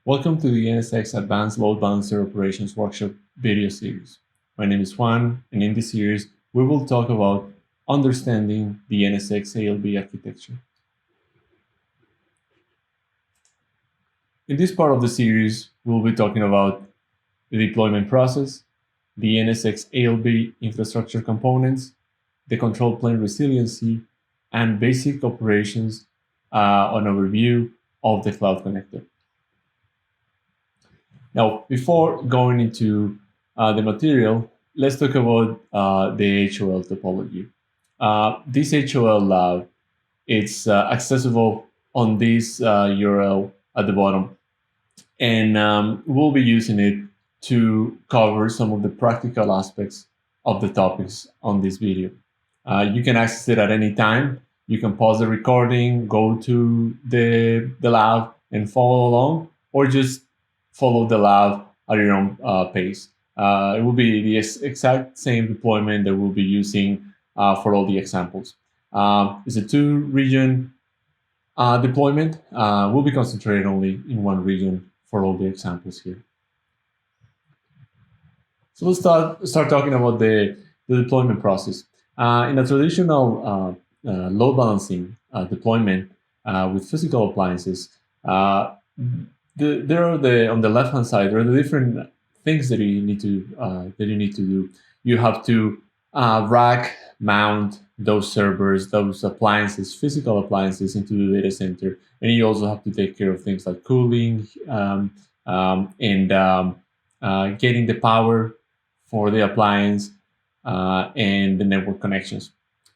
Welcome to the NSX Advanced Load Balancer Operations Workshop video series. My name is Juan, and in this series, we will talk about understanding the NSX ALB architecture. In this part of the series, we'll be talking about the deployment process, the NSX ALB infrastructure components, the control plane resiliency, and basic operations on overview of the cloud connector. Now, before going into the material, let's talk about the HOL topology. This HOL lab, it's accessible on this URL at the bottom, and we'll be using it to cover some of the practical aspects of the topics on this video. You can access it at any time. You can pause the recording, go to the lab and follow along, or just follow the lab at your own pace. It will be the exact same deployment that we'll be using for all the examples. It's a two-region deployment. We'll be concentrated only in one region for all the examples here. So let's start talking about the deployment process. In a traditional load balancing deployment with physical appliances, there are on the left hand side, there are the different things that you need to do. You have to rack mount those servers, those appliances, physical appliances into the data center, and you also have to take care of things like cooling and getting the power for the appliance and the network connections.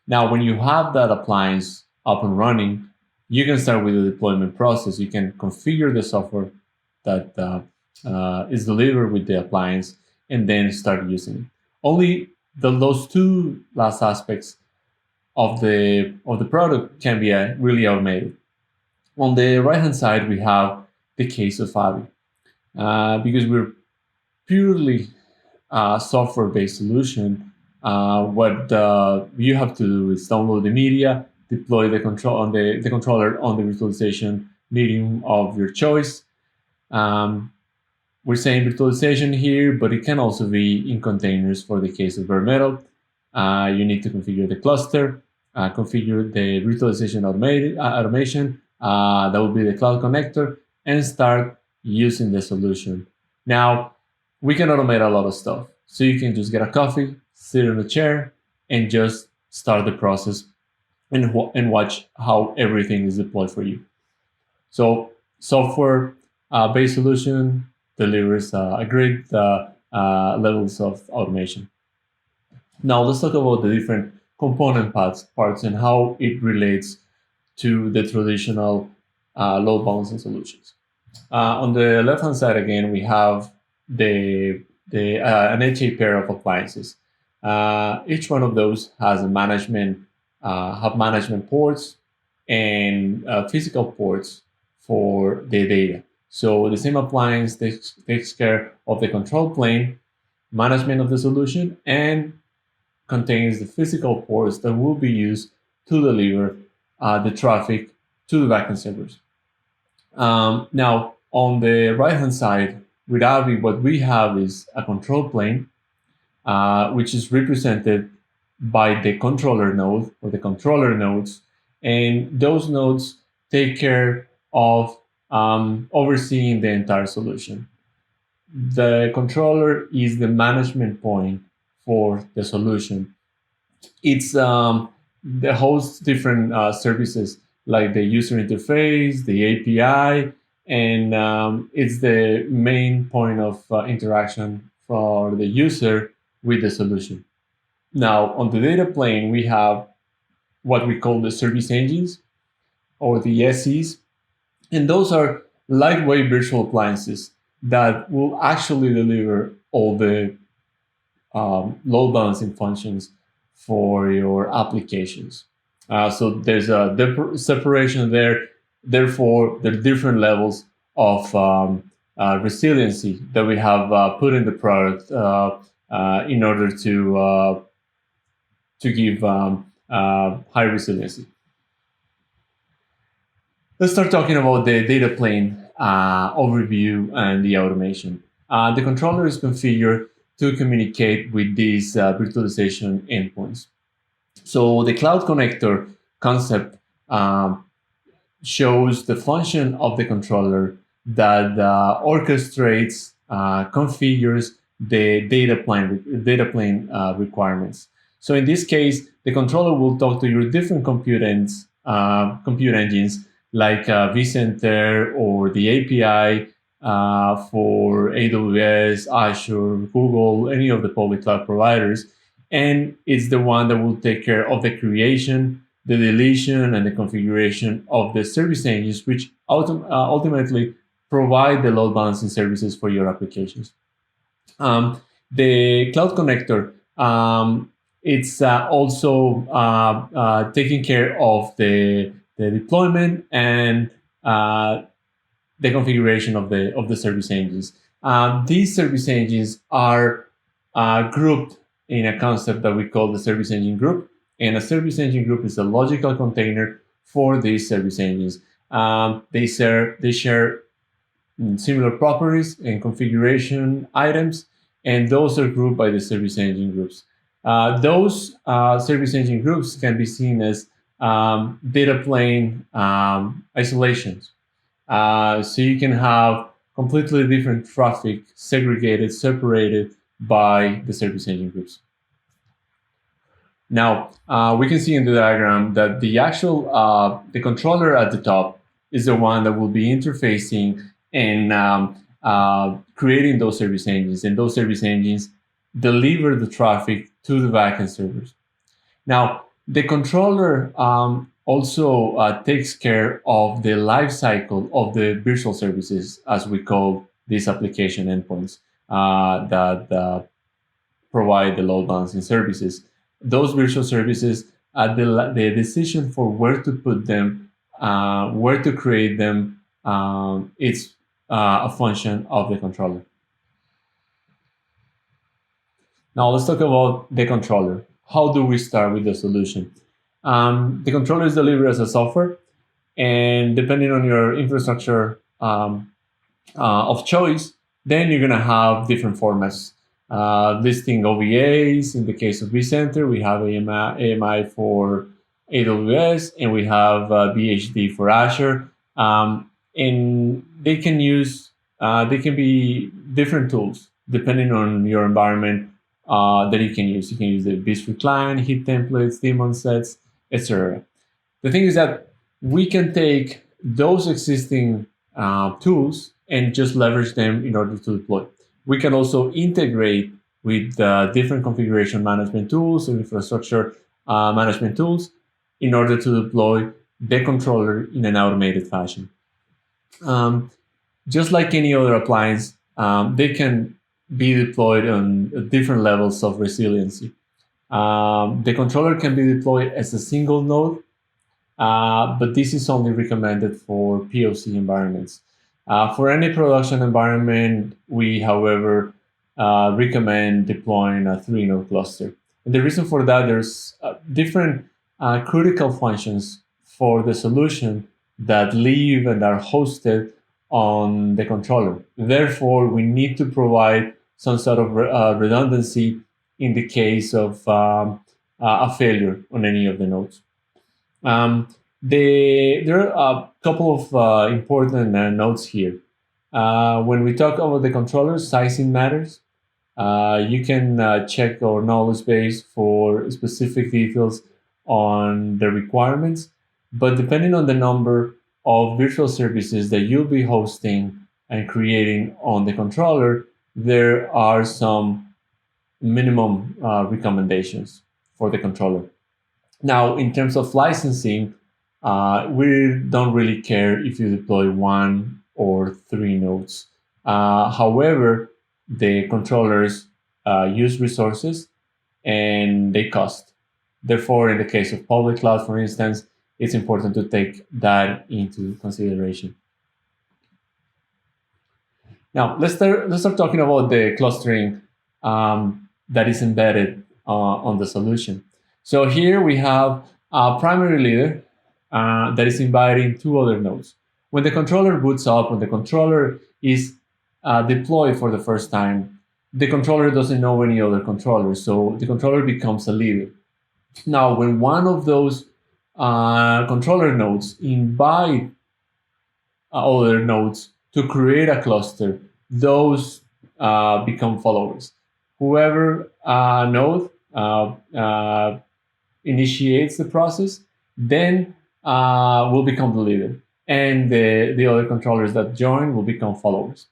Now, when you have that appliance up and running, you can start with the deployment process. You can configure the software that is delivered with the appliance and then start using it. Only those two last aspects of the product can be really automated. On the right-hand side, we have the case of Avi. Because we're purely software-based solution, what you have to do is download the media, deploy the controller on the virtualization medium of your choice. We're saying virtualization here, but it can also be in containers for the case of bare metal. You need to configure the cluster, configure the virtualization automation, that will be the cloud connector, and start using the solution. Now, we can automate a lot of stuff. So you can just get a coffee, sit in a chair, and just start the process and watch how everything is deployed for you. So software-based solution delivers a great levels of automation. Now let's talk about the different component parts and how it relates to the traditional load balancing solutions. On the left-hand side, again, we have an HA pair of appliances. Each one of those has a management ports and physical ports for the data. So the same appliance takes care of the control plane, management of the solution, and contains the physical ports that will be used to deliver the traffic to the backend servers. Now, on the right-hand side, with Avi, what we have is a control plane, which is represented by the controller node or the controller nodes, and those nodes take care of overseeing the entire solution. The controller is the management point for the solution. It's the host different services like the user interface, the API, and it's the main point of interaction for the user with the solution. Now, on the data plane, we have what we call the service engines or the SEs, and those are lightweight virtual appliances that will actually deliver all the load balancing functions for your applications. So there's a separation there. Therefore, there are different levels of resiliency that we have put in the product in order to give high resiliency. Let's start talking about the data plane overview and the automation. The controller is configured to communicate with these virtualization endpoints. So the cloud connector concept um, shows the function of the controller that orchestrates, configures the data plane requirements. So in this case, the controller will talk to your different compute engines like vCenter or the API for AWS, Azure, Google, any of the public cloud providers, and it's the one that will take care of the creation, the deletion, and the configuration of the service engines, which ultimately provide the load balancing services for your applications. The cloud connector, it's also taking care of the deployment and the configuration of the service engines. These service engines are grouped in a concept that we call the service engine group. And a service engine group is a logical container for these service engines. They share similar properties and configuration items, and those are grouped by the service engine groups. Those service engine groups can be seen as data plane isolations. So you can have completely different traffic segregated, separated by the service engine groups. Now, we can see in the diagram that the controller at the top is the one that will be interfacing and creating those service engines, and those service engines deliver the traffic to the backend servers. Now, the controller also takes care of the life cycle of the virtual services, as we call these application endpoints that provide the load balancing services. Those virtual services, the decision for where to put them, where to create them, it's a function of the controller. Now let's talk about the controller. How do we start with the solution? The controller is delivered as a software, and depending on your infrastructure of choice, then you're going to have different formats. Listing OVAs. In the case of vCenter, we have AMI for AWS, and we have BHD for Azure. And they can be different tools depending on your environment that you can use. You can use the vSphere client, heat templates, daemon sets, etc. The thing is that we can take those existing tools and just leverage them in order to deploy. We can also integrate with different configuration management tools or infrastructure management tools in order to deploy the controller in an automated fashion. Just like any other appliance, they can be deployed on different levels of resiliency. The controller can be deployed as a single node, but this is only recommended for POC environments. For any production environment, we, however, recommend deploying a 3-node cluster. And the reason for that, there's different critical functions for the solution that live and are hosted on the controller. Therefore, we need to provide some sort of redundancy in the case of a failure on any of the nodes. There are a couple of important notes here. When we talk about the controller, sizing matters. You can check our knowledge base for specific details on the requirements, but depending on the number of virtual services that you'll be hosting and creating on the controller, there are some minimum recommendations for the controller. Now, in terms of licensing, we don't really care if you deploy 1 or 3 nodes. However, the controllers use resources and they cost. Therefore, in the case of public cloud, for instance, it's important to take that into consideration. Now, let's start talking about the clustering that is embedded on the solution. So here we have a primary leader that is inviting 2 other nodes. When the controller boots up, when the controller is deployed for the first time, the controller doesn't know any other controller, so the controller becomes a leader. Now, when one of those controller nodes invite other nodes to create a cluster, those become followers. Whoever node initiates the process, then will become the leader, and the other controllers that join will become followers.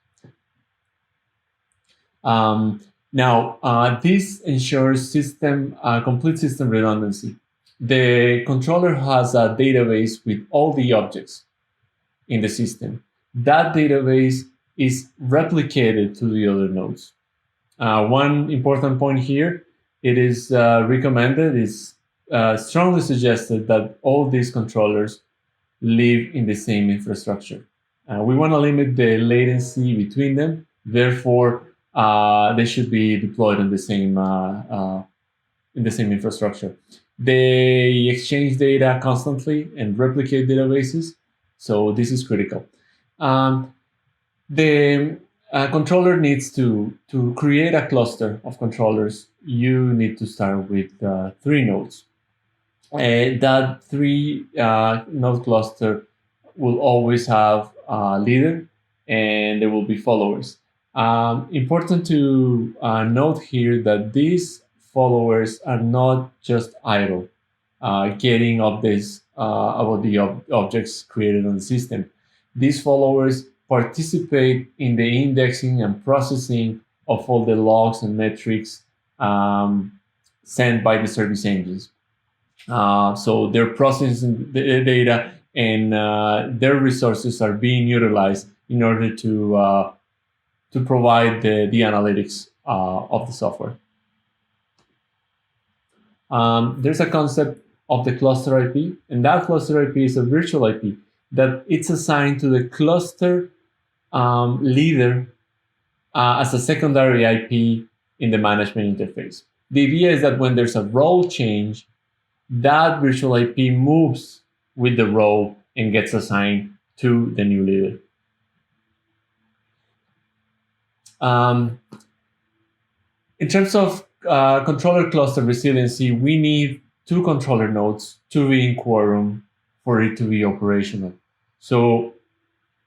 Um, Now, this ensures complete system redundancy. The controller has a database with all the objects in the system. That database is replicated to the other nodes. One important point here, it is recommended, is strongly suggested that all these controllers live in the same infrastructure. We want to limit the latency between them. Therefore, they should be deployed in the same infrastructure. They exchange data constantly and replicate databases, so this is critical. Um, the controller needs to create a cluster of controllers. You need to start with 3 nodes. That three node cluster will always have a leader, and there will be followers. Important to note here that these followers are not just idle, getting updates about the objects created on the system. These followers participate in the indexing and processing of all the logs and metrics sent by the service engines. So they're processing the data, and their resources are being utilized in order to provide the analytics of the software. There's a concept of the cluster IP, and that cluster IP is a virtual IP that it's assigned to the cluster leader as a secondary IP in the management interface. The idea is that when there's a role change, that virtual IP moves with the role and gets assigned to the new leader. In terms of controller cluster resiliency, we need 2 controller nodes to be in quorum for it to be operational. So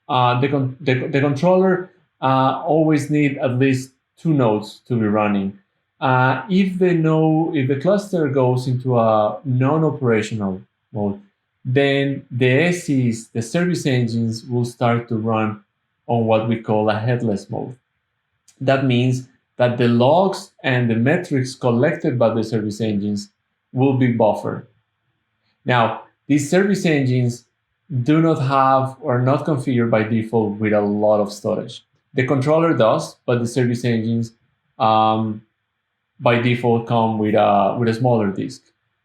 the controller always need at least 2 nodes to be running. If the cluster goes into a non-operational mode, then the SEs, the service engines, will start to run on what we call a headless mode. That means that the logs and the metrics collected by the service engines will be buffered. Now, these service engines do not have or are not configured by default with a lot of storage. The controller does, but the service engines by default come with a smaller disk.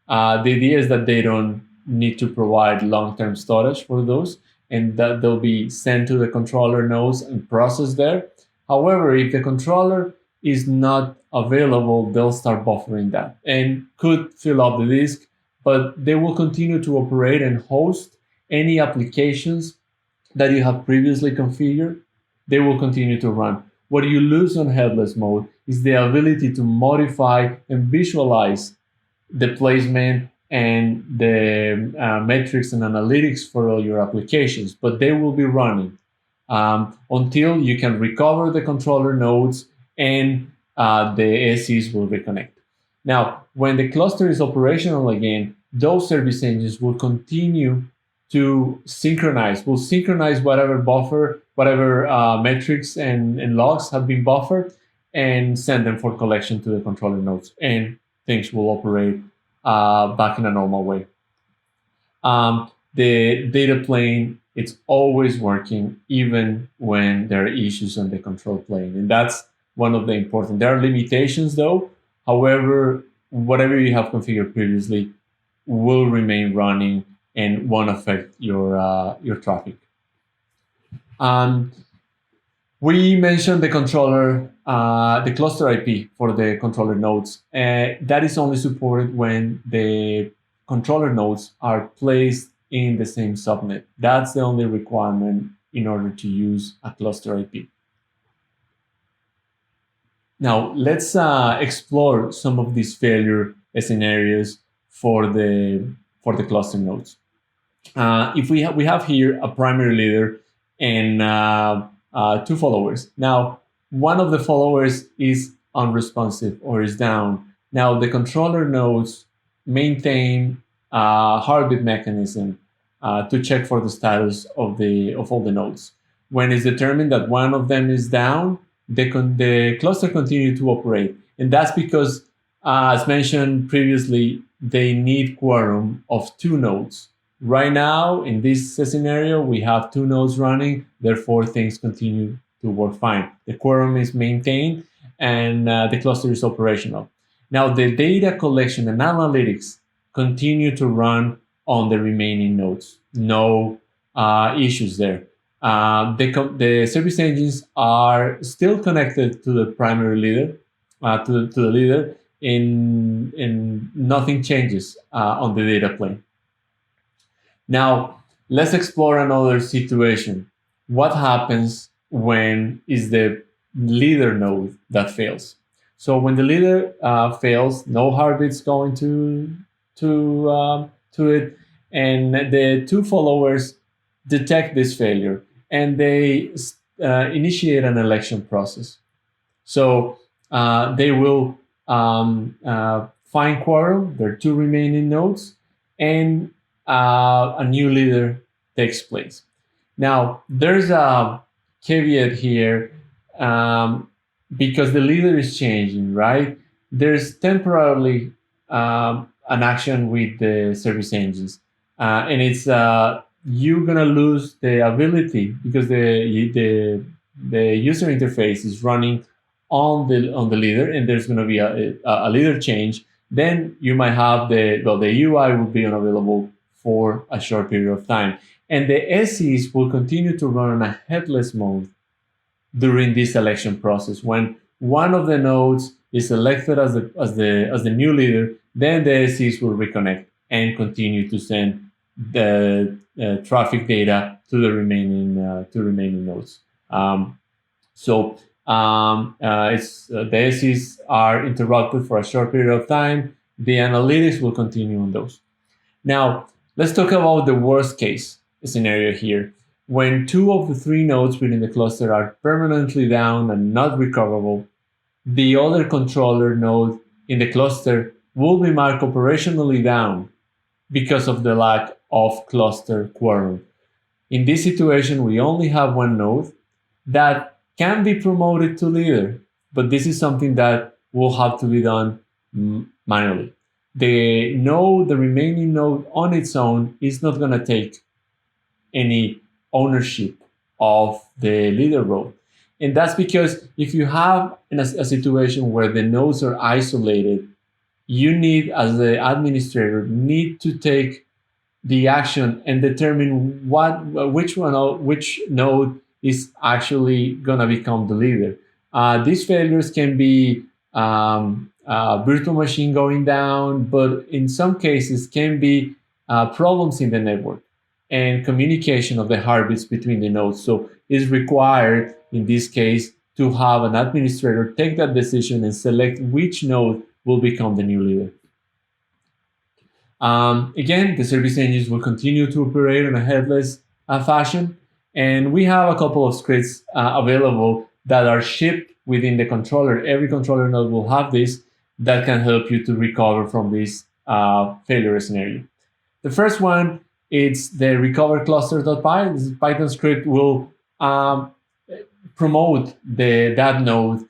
The idea is that they don't need to provide long-term storage for those, and that they'll be sent to the controller nodes and processed there. However, if the controller is not available, they'll start buffering that and could fill up the disk, but they will continue to operate and host any applications that you have previously configured. They will continue to run. What you lose on headless mode is the ability to modify and visualize the placement and the metrics and analytics for all your applications, but they will be running until you can recover the controller nodes and the SEs will reconnect. Now, when the cluster is operational again, those service engines will continue to synchronize. Will synchronize whatever buffer, whatever metrics and logs have been buffered, and send them for collection to the controller nodes, and things will operate back in a normal way. The data plane, it's always working, even when there are issues on the control plane, and that's one of the important. There are limitations, though. However, whatever you have configured previously will remain running and won't affect your traffic. We mentioned the controller, the cluster IP for the controller nodes. That is only supported when the controller nodes are placed in the same subnet. That's the only requirement in order to use a cluster IP. Now, let's explore some of these failure scenarios for the cluster nodes. If we have here a primary leader and two followers. Now, one of the followers is unresponsive or is down. Now, the controller nodes maintain a heartbeat mechanism to check for the status of all the nodes. When it's determined that one of them is down, the cluster continue to operate, and that's because, as mentioned previously, they need quorum of two nodes. Right now, in this scenario, we have two nodes running, therefore things continue to work fine. The quorum is maintained and the cluster is operational. Now, the data collection and analytics continue to run on the remaining nodes. No issues there. The service engines are still connected to the primary leader, to the leader, and nothing changes on the data plane. Now, let's explore another situation. What happens when is the leader node that fails? So when the leader fails, no heartbeats going to it, and the two followers detect this failure and they initiate an election process. So they will find quorum, there are two remaining nodes, and a new leader takes place. Now, there's a caveat here because the leader is changing, right? There's temporarily an action with the service engines, and it's you're gonna lose the ability because the user interface is running on the leader, and there's gonna be a leader change. Then you might have the UI will be unavailable for a short period of time, and the SEs will continue to run in a headless mode during this selection process. When one of the nodes is selected as the new leader, then the SEs will reconnect and continue to send the traffic data to the remaining nodes. The SEs are interrupted for a short period of time. The analytics will continue on those. Now, let's talk about the worst case scenario here. When two of the three nodes within the cluster are permanently down and not recoverable, the other controller node in the cluster will be marked operationally down because of the lack of cluster quorum. In this situation, we only have one node that can be promoted to leader, but this is something that will have to be done manually. The remaining node on its own is not going to take any ownership of the leader role. And that's because if you have a situation where the nodes are isolated, you need, as the administrator, need to take the action and determine which node is actually going to become the leader. These failures can be virtual machine going down, but in some cases can be problems in the network and communication of the heartbeats between the nodes. So it's required in this case to have an administrator take that decision and select which node will become the new leader. Again, the service engines will continue to operate in a headless fashion, and we have a couple of scripts available that are shipped within the controller. Every controller node will have this that can help you to recover from this failure scenario. The first one is the recover cluster.py. This Python script will promote that node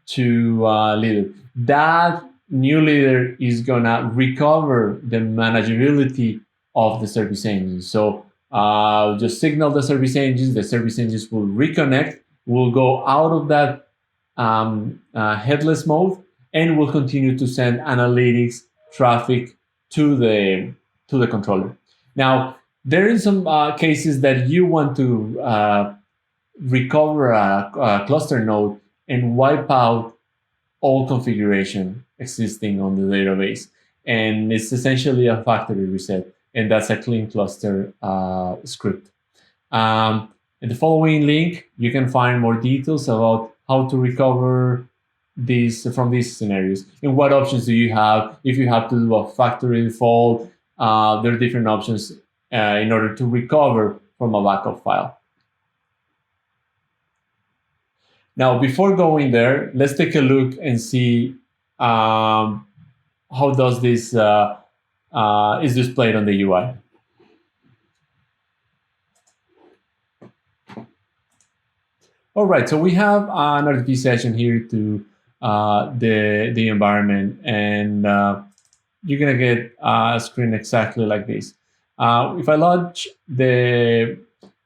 to leader. That new leader is gonna recover the manageability of the service engine. So just signal the service engines will reconnect, will go out of that headless mode, and will continue to send analytics traffic to the controller. Now, there are some cases that you want to recover a cluster node and wipe out all configuration existing on the database. And it's essentially a factory reset. and that's a clean cluster script. Um, in the following link, you can find more details about how to recover these from these scenarios and what options do you have if you have to do a factory default. There are different options in order to recover from a backup file. Now, before going there, let's take a look and see how does this is displayed on the UI. All right, so we have an RTP session here to the environment, and you're gonna get a screen exactly like this. If I launch the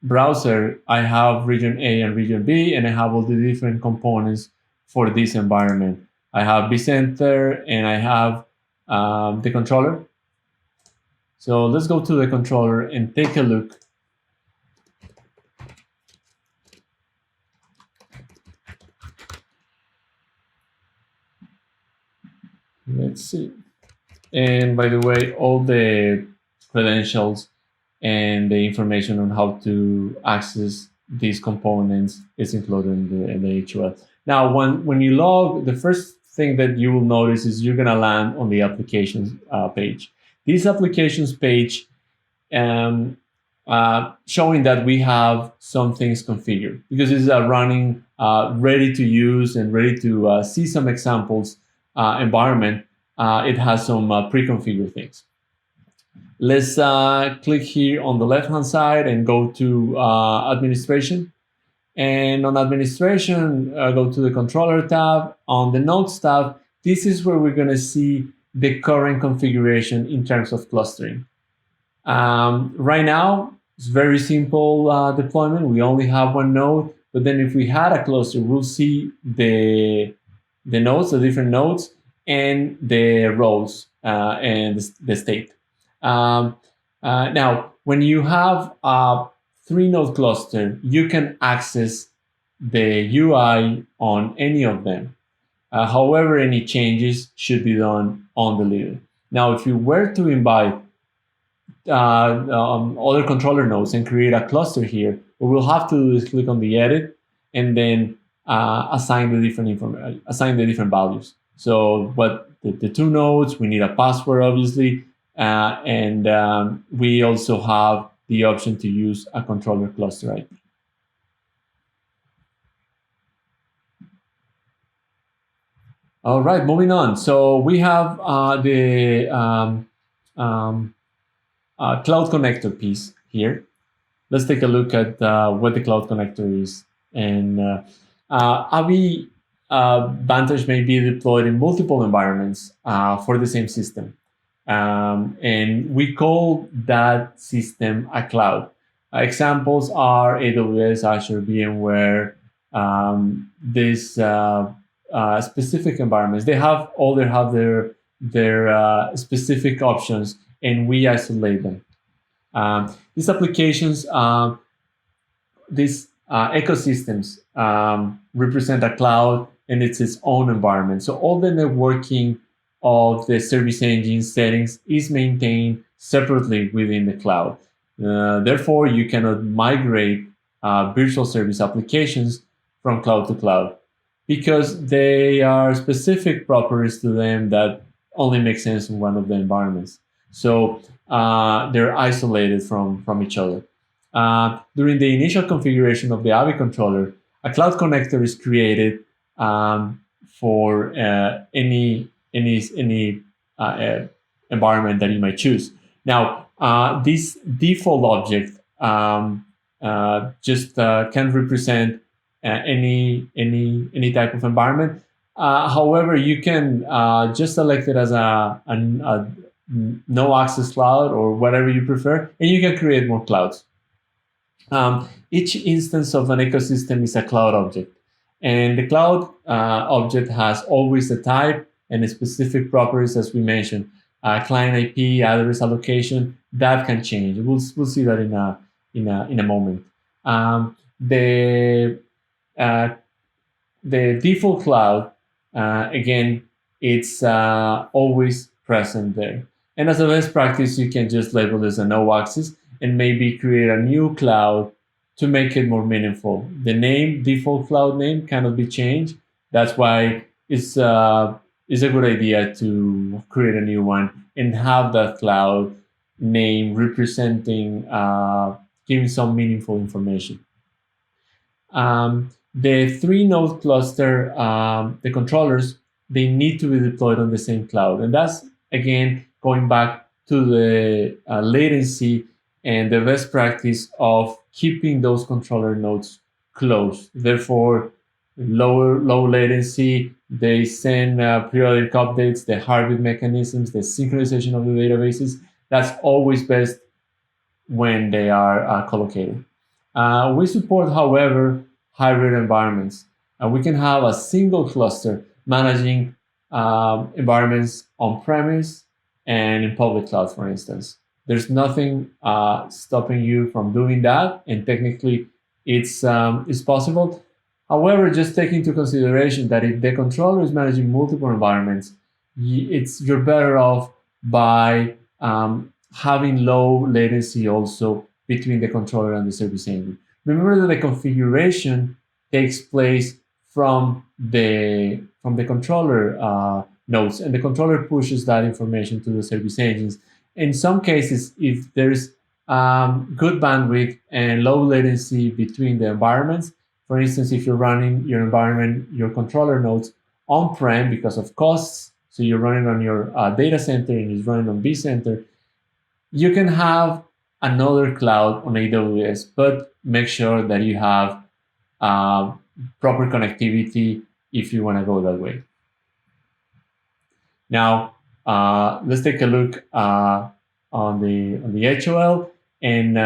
browser, I have region A and region B, and I have all the different components for this environment. I have vCenter, and I have the controller. So let's go to the controller and take a look. Let's see. And by the way, all the credentials and the information on how to access these components is included in the HUL. Now, when you log, the first thing that you will notice is you're going to land on the applications page. This applications page showing that we have some things configured because this is a running, ready to use and ready to see some examples environment. It has some pre-configured things. Let's click here on the left-hand side and go to administration. And on administration, go to the controller tab. On the nodes tab, this is where we're going to see the current configuration in terms of clustering. Right now, it's very simple deployment. We only have one node, but then if we had a cluster, we'll see the nodes, the different nodes, and the roles and the state. Now, when you have a 3-node cluster, you can access the UI on any of them. However, any changes should be done on the leader. Now, if you were to invite other controller nodes and create a cluster here, what we'll have to do is click on the edit and then assign the different values. So, what the 2 nodes, we need a password, obviously, and we also have the option to use a controller cluster IP. All right, moving on. So we have the cloud connector piece here. Let's take a look at what the cloud connector is. And Avi Vantage may be deployed in multiple environments for the same system. And we call that system a cloud. Examples are AWS, Azure, VMware, these specific environments. They have their specific options, and we isolate them. These applications, these ecosystems represent a cloud, and it's its own environment. So all the networking of the service engine settings is maintained separately within the cloud. Therefore, you cannot migrate virtual service applications from cloud to cloud because they are specific properties to them that only make sense in one of the environments. So they're isolated from each other. During the initial configuration of the Avi controller, a cloud connector is created for any environment that you might choose. Now, this default object just can represent any type of environment. However, you can just select it as a no access cloud or whatever you prefer, and you can create more clouds. Each instance of an ecosystem is a cloud object, and the cloud object has always a type and a specific properties, as we mentioned. Client IP, address allocation, that can change. We'll see that in a moment. The default cloud, again, it's always present there. And as a best practice, you can just label this a no access and maybe create a new cloud to make it more meaningful. The name, default cloud name, cannot be changed. That's why it's a good idea to create a new one and have that cloud name representing, giving some meaningful information. The three node cluster, the controllers, they need to be deployed on the same cloud. And that's, again, going back to the latency and the best practice of keeping those controller nodes close. Therefore, low latency, they send periodic updates, the heartbeat mechanisms, the synchronization of the databases. That's always best when they are collocated. We support, however, hybrid environments. We can have a single cluster managing environments on premise and in public cloud, for instance. There's nothing stopping you from doing that, and technically it's possible. However, just take into consideration that if the controller is managing multiple environments, you're better off by having low latency also between the controller and the service engine. Remember that the configuration takes place from the controller nodes, and the controller pushes that information to the service engines. In some cases, if there's good bandwidth and low latency between the environments, for instance, if you're running your environment, your controller nodes on-prem because of costs, so you're running on your data center and it's running on vCenter, you can have another cloud on AWS, but make sure that you have uh, proper connectivity if you want to go that way. Now, let's take a look on the HOL and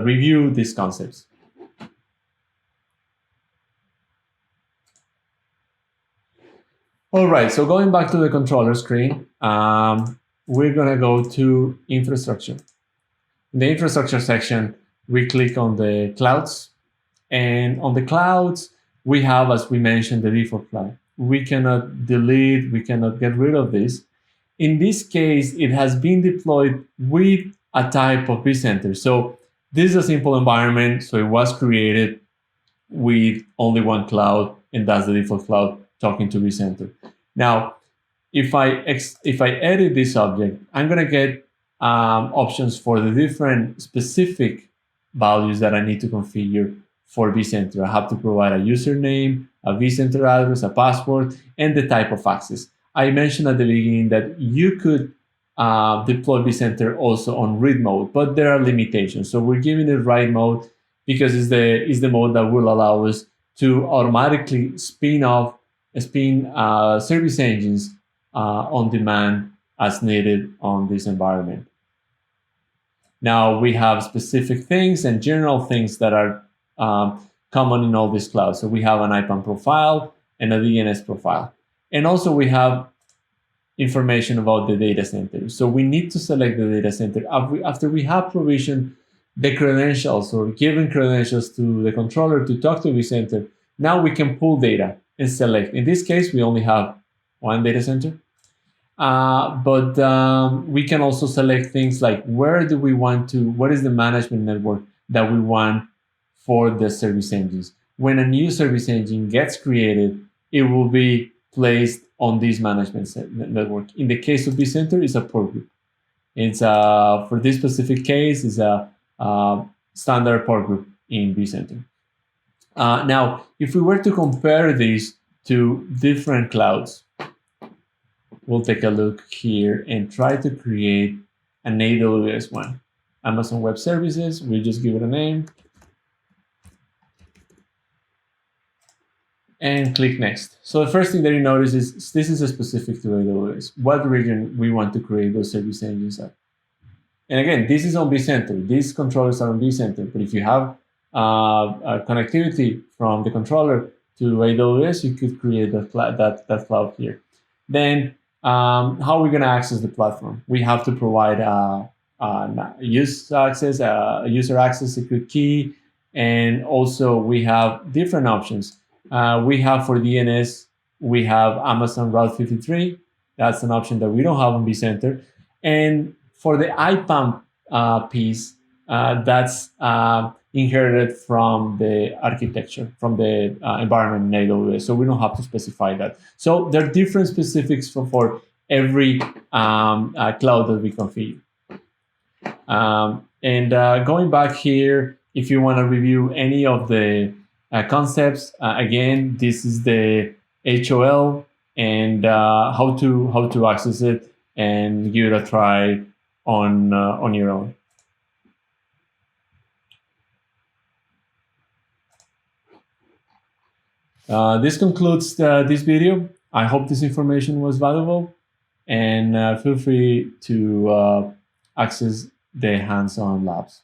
review these concepts. All right, so going back to the controller screen, we're going to go to infrastructure. In the infrastructure section, we click on the clouds. And on the clouds, we have, as we mentioned, the default cloud. We cannot delete, we cannot get rid of this. In this case, it has been deployed with a type of vCenter. So this is a simple environment. So it was created with only one cloud, and that's the default cloud talking to vCenter. Now, if I edit this object, I'm going to get options for the different specific values that I need to configure for vCenter. I have to provide a username, a vCenter address, a password, and the type of access. I mentioned at the beginning that you could deploy vCenter also on read mode, but there are limitations. So we're giving it write mode because it's the mode that will allow us to automatically spin service engines on demand as needed on this environment. Now we have specific things and general things that are common in all these clouds. So we have an IPAM profile and a DNS profile. And also we have information about the data center. So we need to select the data center. After we have provisioned the credentials or given credentials to the controller to talk to vCenter, now we can pull data and select. In this case, we only have one data center. But we can also select things like what is the management network that we want for the service engines. When a new service engine gets created, it will be placed on this management network. In the case of vCenter, it's a port group. It's for this specific case, it's a standard port group in vCenter. Now, if we were to compare these to different clouds, we'll take a look here and try to create an AWS one. Amazon Web Services, we just give it a name. And click next. So the first thing that you notice is this is specific to AWS. What region we want to create those service engines at. And again, this is on vCenter. These controllers are on vCenter. But if you have connectivity from the controller to AWS, you could create that cloud here. Then how are we going to access the platform? We have to provide user access secret key, and also we have different options. We have for DNS, we have Amazon Route 53, That's an option that we don't have on vCenter. And for the IPAM piece, that's inherited from the architecture, from the environment in AWS. So we don't have to specify that. So there are different specifics for every cloud that we configure. And going back here, if you want to review any of the concepts, again, this is the HOL and how to access it and give it a try on your own. This concludes this video. I hope this information was valuable, and feel free to access the hands-on labs.